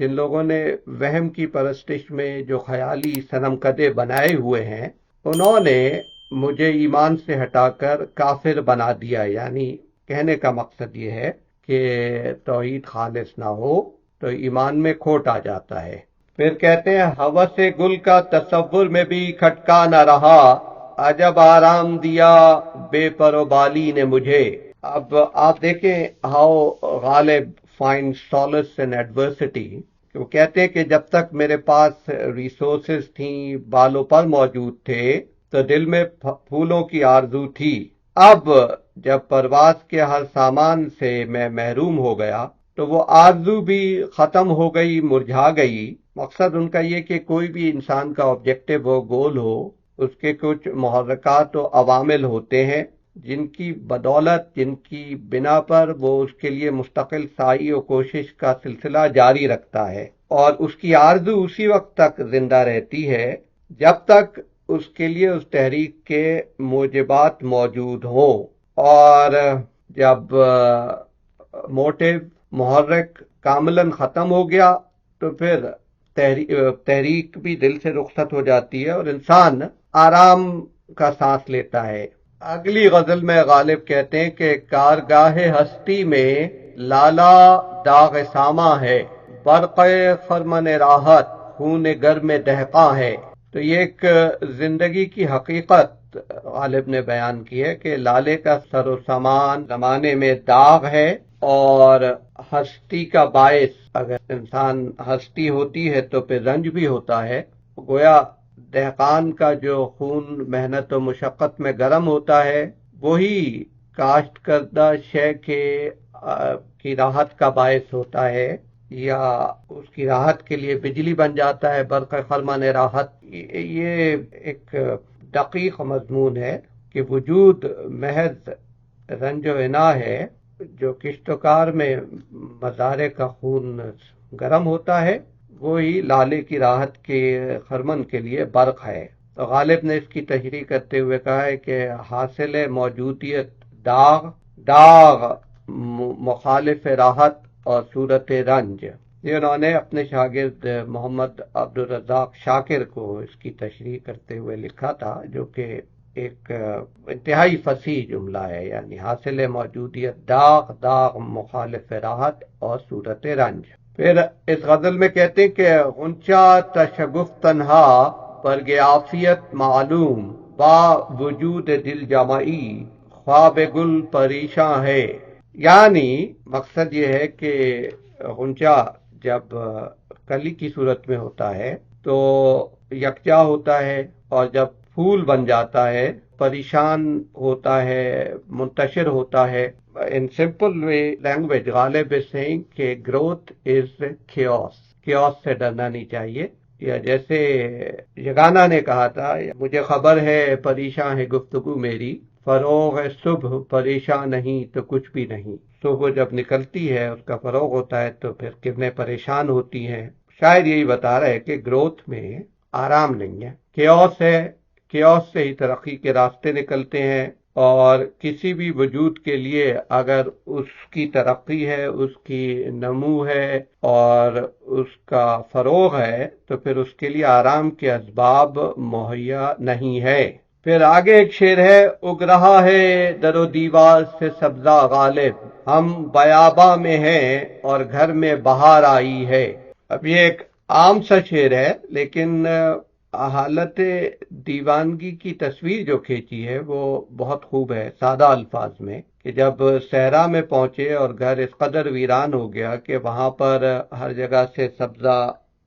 جن لوگوں نے وہم کی پرستش میں جو خیالی صنم کدے بنائے ہوئے ہیں، انہوں نے مجھے ایمان سے ہٹا کر کافر بنا دیا۔ یعنی کہنے کا مقصد یہ ہے کہ توحید خالص نہ ہو تو ایمان میں کھوٹ آ جاتا ہے۔ پھر کہتے ہیں ہوس گل کا تصور میں بھی کھٹکا نہ رہا، عجب آرام دیا بے پر و بالی نے مجھے۔ اب آپ دیکھیں how Ghalib find souls in adversity, وہ کہتے ہیں کہ جب تک میرے پاس ریسورسز تھیں، بال و پر موجود تھے، تو دل میں پھولوں کی آرزو تھی۔ اب جب پرواز کے ہر سامان سے میں محروم ہو گیا تو وہ آرزو بھی ختم ہو گئی، مرجھا گئی۔ مقصد ان کا یہ کہ کوئی بھی انسان کا آبجیکٹو ہو، گول ہو، اس کے کچھ محرکات و عوامل ہوتے ہیں جن کی بدولت، جن کی بنا پر وہ اس کے لیے مستقل سعی و کوشش کا سلسلہ جاری رکھتا ہے، اور اس کی آرزو اسی وقت تک زندہ رہتی ہے جب تک اس کے لیے اس تحریک کے موجبات موجود ہوں، اور جب موٹیو، محرک کاملاً ختم ہو گیا تو پھر تحریک بھی دل سے رخصت ہو جاتی ہے اور انسان آرام کا سانس لیتا ہے۔ اگلی غزل میں غالب کہتے ہیں کہ کارگاہ ہستی میں لالا داغ ساما ہے، برق خرمن راحت خون گرم دہقاں ہے۔ تو یہ ایک زندگی کی حقیقت غالب نے بیان کی ہے کہ لالے کا سر و سامان زمانے میں داغ ہے، اور ہستی کا باعث، اگر انسان ہستی ہوتی ہے تو پھر رنج بھی ہوتا ہے۔ گویا دہقان کا جو خون محنت و مشقت میں گرم ہوتا ہے، وہی کاشت کردہ شے کی راحت کا باعث ہوتا ہے، یا اس کی راحت کے لیے بجلی بن جاتا ہے، برق خرمن راحت۔ یہ ایک دقیق مضمون ہے کہ وجود محض رنج و عنا ہے، جو کشتکار میں مزارع کا خون گرم ہوتا ہے وہی لالے کی راحت کے خرمن کے لیے برق ہے۔ تو غالب نے اس کی تشریح کرتے ہوئے کہا ہے کہ حاصل موجودیت داغ مخالف راحت اور صورت رنج۔ یہ انہوں نے اپنے شاگرد محمد عبدالرزاق شاکر کو اس کی تشریح کرتے ہوئے لکھا تھا، جو کہ ایک انتہائی فصیح جملہ ہے، یعنی حاصل موجودیت داغ مخالف راحت اور صورت رنج۔ پھر اس غزل میں کہتے کہ غنچہ تشگف تنہا برگ عافیت معلوم، با وجود دل جمعی خواب گل پریشاں ہے۔ یعنی مقصد یہ ہے کہ غنچہ جب کلی کی صورت میں ہوتا ہے تو یکجا ہوتا ہے، اور جب پھول بن جاتا ہے پریشان ہوتا ہے، منتشر ہوتا ہے۔ ان simple language Ghalib is saying کہ growth is chaos سے ڈرنا نہیں چاہیے، یا جیسے یگانا نے کہا تھا، مجھے خبر ہے پریشان ہے گفتگو میری، فروغ صبح پریشان نہیں تو کچھ بھی نہیں۔ صبح جب نکلتی ہے، اس کا فروغ ہوتا ہے تو پھر کرنیں پریشان ہوتی ہیں۔ شاید یہی بتا رہا ہے کہ گروتھ میں آرام نہیں ہے، کیوس سے ہی ترقی کے راستے نکلتے ہیں، اور کسی بھی وجود کے لیے اگر اس کی ترقی ہے، اس کی نمو ہے اور اس کا فروغ ہے تو پھر اس کے لیے آرام کے اسباب مہیا نہیں ہے۔ پھر آگے ایک شعر ہے، اگ رہا ہے در و دیوار سے سبزہ غالب، ہم بیاباں میں ہیں اور گھر میں بہار آئی ہے۔ اب یہ ایک عام سا شعر ہے، لیکن حالت دیوانگی کی تصویر جو کھینچی ہے وہ بہت خوب ہے، سادہ الفاظ میں، کہ جب صحرا میں پہنچے اور گھر اس قدر ویران ہو گیا کہ وہاں پر ہر جگہ سے سبزہ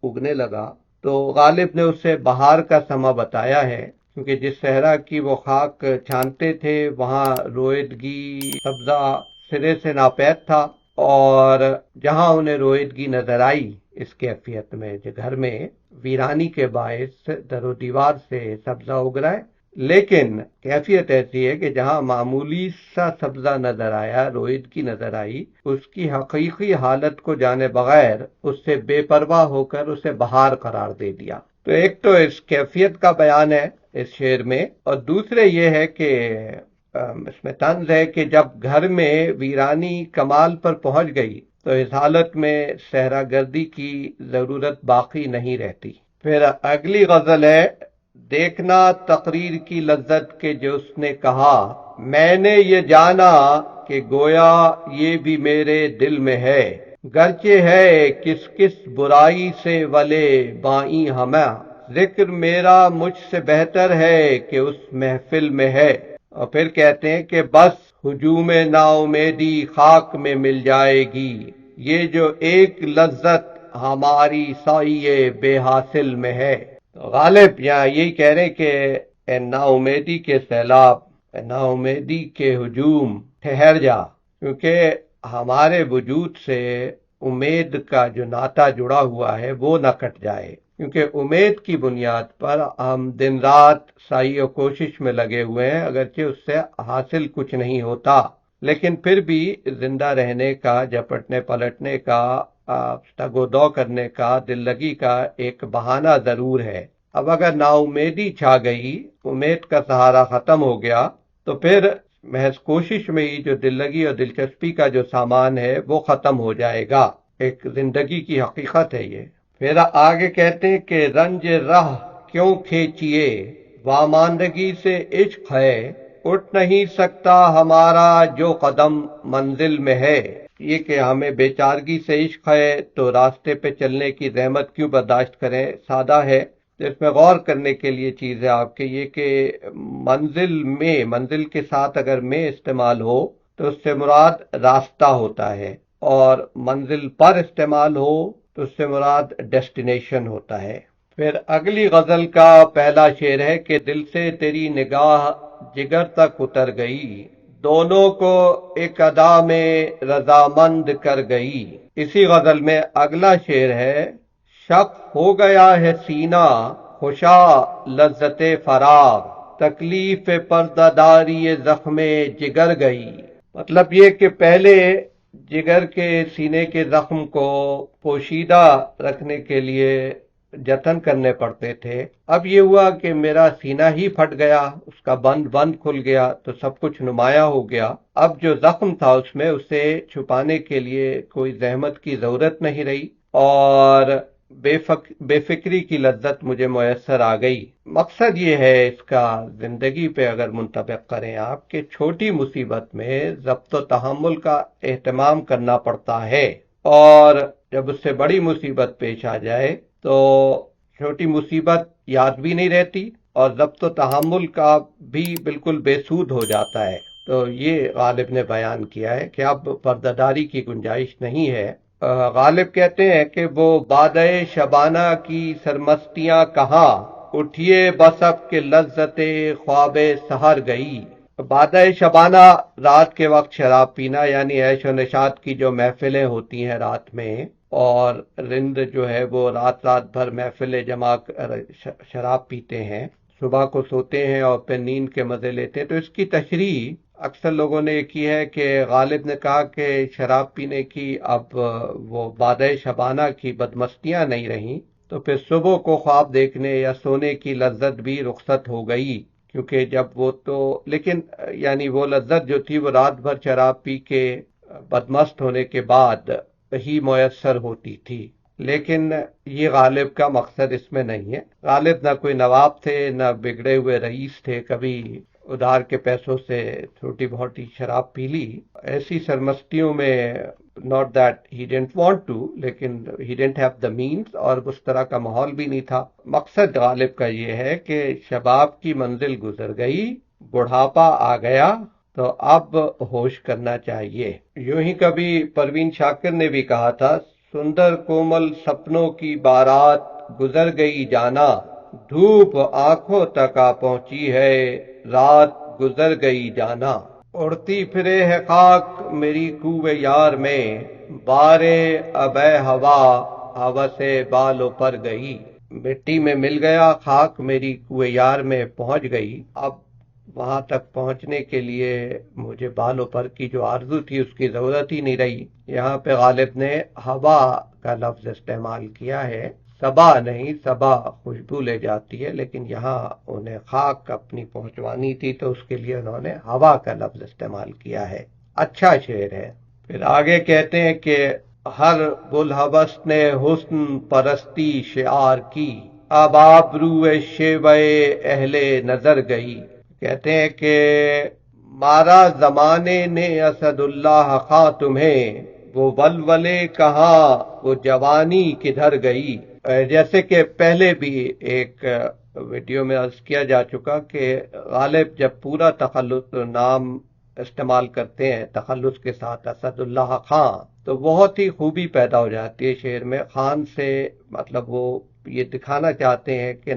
اگنے لگا، تو غالب نے اسے بہار کا سما بتایا ہے، کیونکہ جس صحرا کی وہ خاک چھانتے تھے وہاں رویدگی، سبزہ سرے سے ناپید تھا، اور جہاں انہیں رویدگی نظر آئی اس کیفیت میں، جو گھر میں ویرانی کے باعث در و دیوار سے سبزہ اگ رہا ہے، لیکن کیفیت ایسی ہے کہ جہاں معمولی سا سبزہ نظر آیا، رویدگی نظر آئی، اس کی حقیقی حالت کو جانے بغیر اس سے بے پرواہ ہو کر اسے بہار قرار دے دیا۔ تو ایک تو اس کیفیت کا بیان ہے اس شعر میں، اور دوسرے یہ ہے کہ اس میں طنز ہے کہ جب گھر میں ویرانی کمال پر پہنچ گئی تو اس حالت میں صحرا گردی کی ضرورت باقی نہیں رہتی۔ پھر اگلی غزل ہے، دیکھنا تقریر کی لذت کے جو اس نے کہا، میں نے یہ جانا کہ گویا یہ بھی میرے دل میں ہے، گرچہ ہے کس کس برائی سے ولے بائیں ہمیں، ذکر میرا مجھ سے بہتر ہے کہ اس محفل میں ہے۔ اور پھر کہتے ہیں کہ بس ہجوم نا امیدی خاک میں مل جائے گی، یہ جو ایک لذت ہماری سائے بے حاصل میں ہے۔ تو غالب یہاں یہی کہہ رہے کہ اے نا امیدی کے سیلاب، اے نا امیدی کے ہجوم، ٹھہر جا، کیونکہ ہمارے وجود سے امید کا جو ناطہ جڑا ہوا ہے وہ نہ کٹ جائے، کیونکہ امید کی بنیاد پر ہم دن رات سعی و کوشش میں لگے ہوئے ہیں، اگرچہ اس سے حاصل کچھ نہیں ہوتا، لیکن پھر بھی زندہ رہنے کا، جھپٹنے پلٹنے کا، تگ و دو کرنے کا، دل لگی کا ایک بہانہ ضرور ہے۔ اب اگر نا امیدی چھا گئی، امید کا سہارا ختم ہو گیا، تو پھر محض کوشش میں ہی جو دل لگی اور دلچسپی کا جو سامان ہے وہ ختم ہو جائے گا۔ ایک زندگی کی حقیقت ہے یہ۔ پھر آگے کہتے ہیں کہ رنج راہ کیوں کھینچیے، واماندگی سے عشق ہے، اٹھ نہیں سکتا ہمارا جو قدم منزل میں ہے۔ یہ کہ ہمیں بیچارگی سے عشق ہے تو راستے پہ چلنے کی زحمت کیوں برداشت کریں، سادہ ہے۔ اس میں غور کرنے کے لیے چیز ہے آپ کے یہ کہ منزل کے ساتھ اگر میں استعمال ہو تو اس سے مراد راستہ ہوتا ہے، اور منزل پر استعمال ہو تو اس سے مراد ڈیسٹینیشن ہوتا ہے۔ پھر اگلی غزل کا پہلا شعر ہے کہ دل سے تیری نگاہ جگر تک اتر گئی، دونوں کو ایک ادا میں رضامند کر گئی۔ اسی غزل میں اگلا شعر ہے، شق ہو گیا ہے سینہ خوشا لذت فراغ، تکلیف پردہ داری زخم جگر گئی۔ مطلب یہ کہ پہلے جگر کے سینے کے زخم کو پوشیدہ رکھنے کے لیے جتن کرنے پڑتے تھے، اب یہ ہوا کہ میرا سینہ ہی پھٹ گیا، اس کا بند کھل گیا تو سب کچھ نمایاں ہو گیا۔ اب جو زخم تھا اس میں اسے چھپانے کے لیے کوئی زحمت کی ضرورت نہیں رہی، اور بے فکری کی لذت مجھے میسر آ گئی۔ مقصد یہ ہے اس کا، زندگی پہ اگر منطبق کریں آپ، کہ چھوٹی مصیبت میں ضبط و تحمل کا اہتمام کرنا پڑتا ہے، اور جب اس سے بڑی مصیبت پیش آ جائے تو چھوٹی مصیبت یاد بھی نہیں رہتی، اور ضبط و تحمل کا بھی بالکل بے سود ہو جاتا ہے۔ تو یہ غالب نے بیان کیا ہے کہ اب پردہ داری کی گنجائش نہیں ہے۔ غالب کہتے ہیں کہ وہ بادئ شبانہ کی سرمستیاں کہاں، اٹھیے بسب کے لذت خواب سحر گئی۔ بادئ شبانہ رات کے وقت شراب پینا، یعنی عیش و نشاط کی جو محفلیں ہوتی ہیں رات میں، اور رند جو ہے وہ رات بھر محفلیں جما کر شراب پیتے ہیں، صبح کو سوتے ہیں اور پھر نیند کے مزے لیتے ہیں۔ تو اس کی تشریح اکثر لوگوں نے کی ہے کہ غالب نے کہا کہ شراب پینے کی اب وہ بادئ شبانہ کی بدمستیاں نہیں رہیں، تو پھر صبح کو خواب دیکھنے یا سونے کی لذت بھی رخصت ہو گئی، کیونکہ جب وہ تو لیکن یعنی وہ لذت جو تھی وہ رات بھر شراب پی کے بدمست ہونے کے بعد ہی میسر ہوتی تھی، لیکن یہ غالب کا مقصد اس میں نہیں ہے۔ غالب نہ کوئی نواب تھے، نہ بگڑے ہوئے رئیس تھے، کبھی ادھار کے پیسوں سے چھوٹی بہتی شراب پی لی، ایسی سرمستیوں میں not that he didn't want to، لیکن he didn't have the means، اور اس طرح کا ماحول بھی نہیں تھا۔ مقصد غالب کا یہ ہے کہ شباب کی منزل گزر گئی، بڑھاپا آ گیا، تو اب ہوش کرنا چاہیے۔ یوں ہی کبھی پروین شاکر نے بھی کہا تھا، سندر کومل سپنوں کی بارات گزر گئی جانا، دھوپ آنکھوں تک آ پہنچی ہے، رات گزر گئی جانا۔ اڑتی پھرے ہے خاک میری کوہ یار میں، بارے ابے ہوا سے بالوں پر گئی۔ مٹی میں مل گیا خاک میری کوہ یار میں پہنچ گئی، اب وہاں تک پہنچنے کے لیے مجھے بالوں پر کی جو آرزو تھی اس کی ضرورت ہی نہیں رہی۔ یہاں پہ غالب نے ہوا کا لفظ استعمال کیا ہے، صبا نہیں، صبا خوشبو لے جاتی ہے، لیکن یہاں انہیں خاک اپنی پہنچوانی تھی تو اس کے لیے انہوں نے ہوا کا لفظ استعمال کیا ہے۔ اچھا شعر ہے۔ پھر آگے کہتے ہیں کہ ہر بلحوث نے حسن پرستی شعار کی، اب آبرو شیوہ اہل نظر گئی۔ کہتے ہیں کہ مارا زمانے نے اسد اللہ خاں تمہیں، وہ ولولے کہاں وہ جوانی کدھر گئی۔ جیسے کہ پہلے بھی ایک ویڈیو میں عرض کیا جا چکا کہ غالب جب پورا تخلص نام استعمال کرتے ہیں تخلص کے ساتھ اسد اللہ خان، تو بہت ہی خوبی پیدا ہو جاتی ہے شعر میں۔ خان سے مطلب وہ یہ دکھانا چاہتے ہیں کہ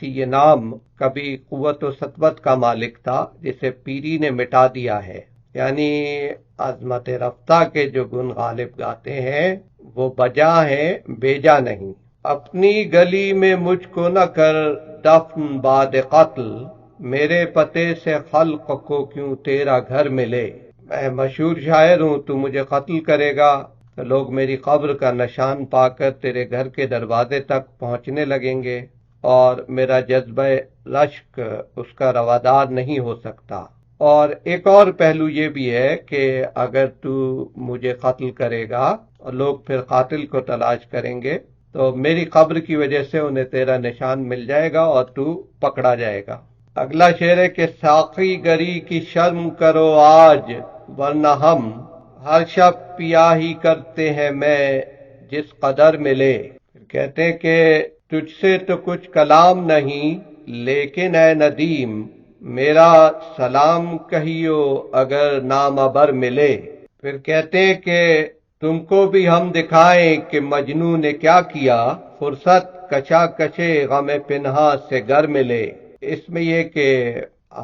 یہ نام کبھی قوت و سطوت کا مالک تھا جسے پیری نے مٹا دیا ہے، یعنی عظمت رفتہ کے جو گن غالب گاتے ہیں وہ بجا ہیں بیجا نہیں۔ اپنی گلی میں مجھ کو نہ کر دفن بعد قتل، میرے پتے سے خلق کو کیوں تیرا گھر ملے۔ میں مشہور شاعر ہوں، تو مجھے قتل کرے گا تو لوگ میری قبر کا نشان پا کر تیرے گھر کے دروازے تک پہنچنے لگیں گے، اور میرا جذبہ رشک اس کا روادار نہیں ہو سکتا۔ اور ایک اور پہلو یہ بھی ہے کہ اگر تو مجھے قتل کرے گا اور لوگ پھر قاتل کو تلاش کریں گے تو میری قبر کی وجہ سے انہیں تیرا نشان مل جائے گا اور تو پکڑا جائے گا۔ اگلا شعر ہے کہ ساقی گری کی شرم کرو آج، ورنہ ہم ہر شب پیا ہی کرتے ہیں میں جس قدر ملے۔ پھر کہتے ہیں کہ تجھ سے تو کچھ کلام نہیں، لیکن اے ندیم میرا سلام کہیو اگر نام ابر ملے۔ پھر کہتے ہیں کہ تم کو بھی ہم دکھائیں کہ مجنوں نے کیا کیا، فرصت کچا کچے غم پنہا سے گر ملے۔ اس میں یہ کہ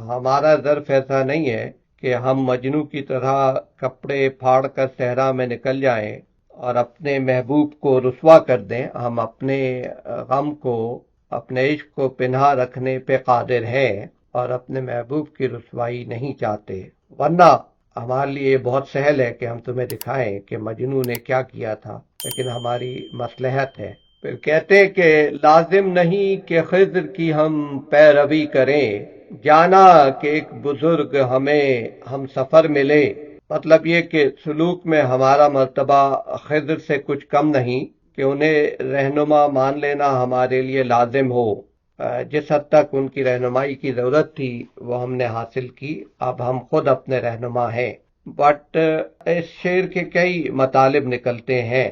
ہمارا ظرف ایسا نہیں ہے کہ ہم مجنوں کی طرح کپڑے پھاڑ کر صحرا میں نکل جائیں اور اپنے محبوب کو رسوا کر دیں۔ ہم اپنے غم کو، اپنے عشق کو پنہا رکھنے پہ قادر ہیں اور اپنے محبوب کی رسوائی نہیں چاہتے، ورنہ ہمارے لیے بہت سہل ہے کہ ہم تمہیں دکھائیں کہ مجنوں نے کیا کیا تھا، لیکن ہماری مصلحت ہے۔ پھر کہتے ہیں کہ لازم نہیں کہ خضر کی ہم پیروی کریں، جانا کہ ایک بزرگ ہمیں ہم سفر ملے۔ مطلب یہ کہ سلوک میں ہمارا مرتبہ خضر سے کچھ کم نہیں کہ انہیں رہنما مان لینا ہمارے لیے لازم ہو۔ جس حد تک ان کی رہنمائی کی ضرورت تھی وہ ہم نے حاصل کی، اب ہم خود اپنے رہنما ہیں۔ بٹ اس شعر کے کئی مطالب نکلتے ہیں۔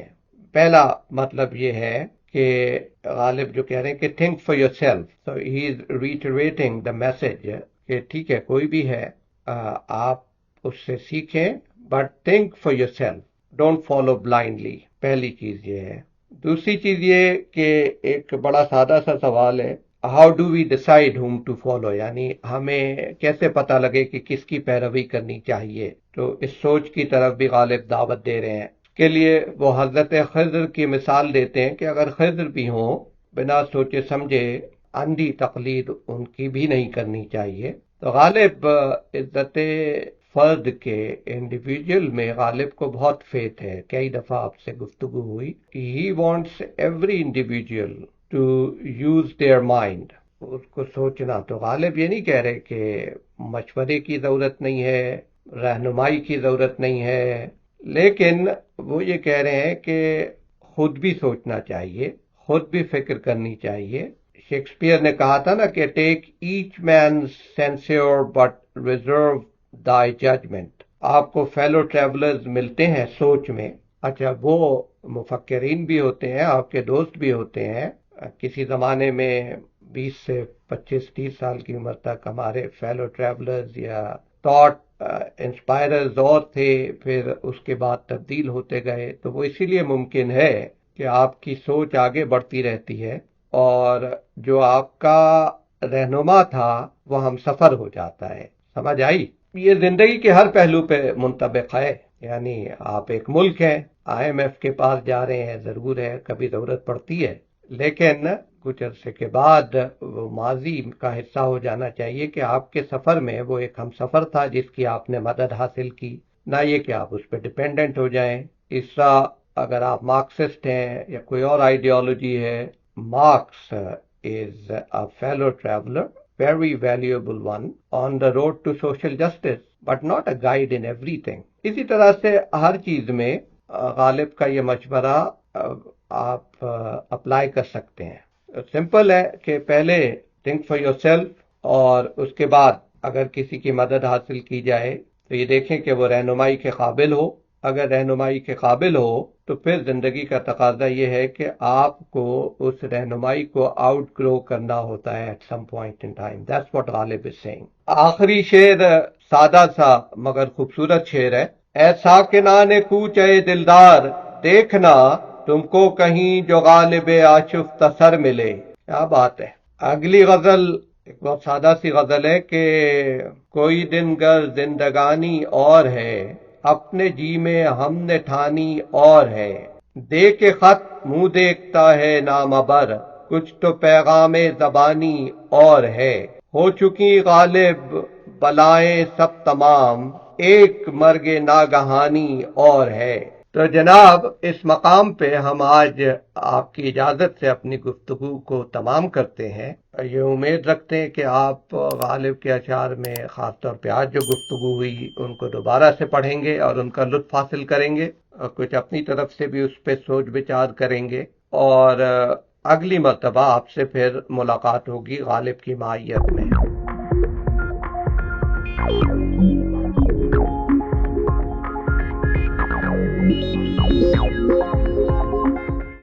پہلا مطلب یہ ہے کہ غالب جو کہہ رہے ہیں کہ think for yourself، so he is reiterating the message کہ ٹھیک ہے کوئی بھی ہے آپ اس سے سیکھیں but think for yourself, don't follow blindly۔ پہلی چیز یہ ہے۔ دوسری چیز یہ کہ ایک بڑا سادہ سا سوال ہے، how do we decide whom to follow، یعنی ہمیں کیسے پتہ لگے کہ کس کی پیروی کرنی چاہیے۔ تو اس سوچ کی طرف بھی غالب دعوت دے رہے ہیں۔ کے لیے وہ حضرت خضر کی مثال دیتے ہیں کہ اگر خضر بھی ہوں، بنا سوچے سمجھے اندھی تقلید ان کی بھی نہیں کرنی چاہیے۔ تو غالب عزت فرد کے انڈیویجول میں غالب کو بہت فیتھ ہے، کئی دفعہ آپ سے گفتگو ہوئی۔ He wants every individual to use their mind, اس کو سوچنا۔ تو غالب یہ نہیں کہہ رہے کہ مشورے کی ضرورت نہیں ہے، رہنمائی کی ضرورت نہیں ہے، لیکن وہ یہ کہہ رہے ہیں کہ خود بھی سوچنا چاہیے، خود بھی فکر کرنی چاہیے۔ شیکسپیئر نے کہا تھا نا کہ take each man censure but reserve thy judgment۔ آپ کو فیلو ٹریولرز ملتے ہیں سوچ میں، اچھا وہ مفکرین بھی ہوتے ہیں، آپ کے دوست بھی ہوتے ہیں۔ کسی زمانے میں 20 سے 25-30 سال کی عمر تک ہمارے فیلو ٹریولرز یا تھاٹ انسپائررز اور تھے، پھر اس کے بعد تبدیل ہوتے گئے۔ تو وہ اسی لیے ممکن ہے کہ آپ کی سوچ آگے بڑھتی رہتی ہے اور جو آپ کا رہنما تھا وہ ہم سفر ہو جاتا ہے۔ سمجھ آئی؟ یہ زندگی کے ہر پہلو پہ منطبق ہے، یعنی آپ ایک ملک ہیں، IMF کے پاس جا رہے ہیں، ضرور ہے کبھی ضرورت پڑتی ہے، لیکن کچھ عرصے کے بعد وہ ماضی کا حصہ ہو جانا چاہیے کہ آپ کے سفر میں وہ ایک ہم سفر تھا جس کی آپ نے مدد حاصل کی، نہ یہ کہ آپ اس پہ ڈیپینڈنٹ ہو جائیں۔ اس طرح اگر آپ مارکسسٹ ہیں یا کوئی اور آئیڈیالوجی ہے، marks is a fellow traveler, very valuable one on the road to social justice, but not a guide in everything۔ اسی طرح سے ہر چیز میں غالب کا یہ مشورہ آپ اپلائی کر سکتے ہیں. سمپل ہے کہ پہلے تھنک فار یور سیلف، اور اس کے بعد اگر کسی کی مدد حاصل کی جائے تو یہ دیکھیں کہ وہ رہنمائی کے قابل ہو. اگر رہنمائی کے قابل ہو تو پھر زندگی کا تقاضا یہ ہے کہ آپ کو اس رہنمائی کو آؤٹ گرو کرنا ہوتا ہے at some point in time. That's what Ghalib is saying. آخری شعر سادہ سا مگر خوبصورت شعر ہے. اے ساکنان کوچ اے دلدار، دیکھنا تم کو کہیں جو غالب آشفتہ سر ملے. کیا بات ہے. اگلی غزل ایک بہت سادہ سی غزل ہے کہ کوئی دن گر زندگانی اور ہے، اپنے جی میں ہم نے ٹھانی اور ہے. دے کے خط منہ دیکھتا ہے نامبر، کچھ تو پیغام زبانی اور ہے. ہو چکی غالب بلائیں سب تمام، ایک مرگ ناگہانی اور ہے. تو جناب اس مقام پہ ہم آج آپ کی اجازت سے اپنی گفتگو کو تمام کرتے ہیں. یہ امید رکھتے ہیں کہ آپ غالب کے اشعار میں خاص طور پہ آج جو گفتگو ہوئی ان کو دوبارہ سے پڑھیں گے اور ان کا لطف حاصل کریں گے، اور کچھ اپنی طرف سے بھی اس پہ سوچ بچار کریں گے، اور اگلی مرتبہ آپ سے پھر ملاقات ہوگی غالب کی معیت میں.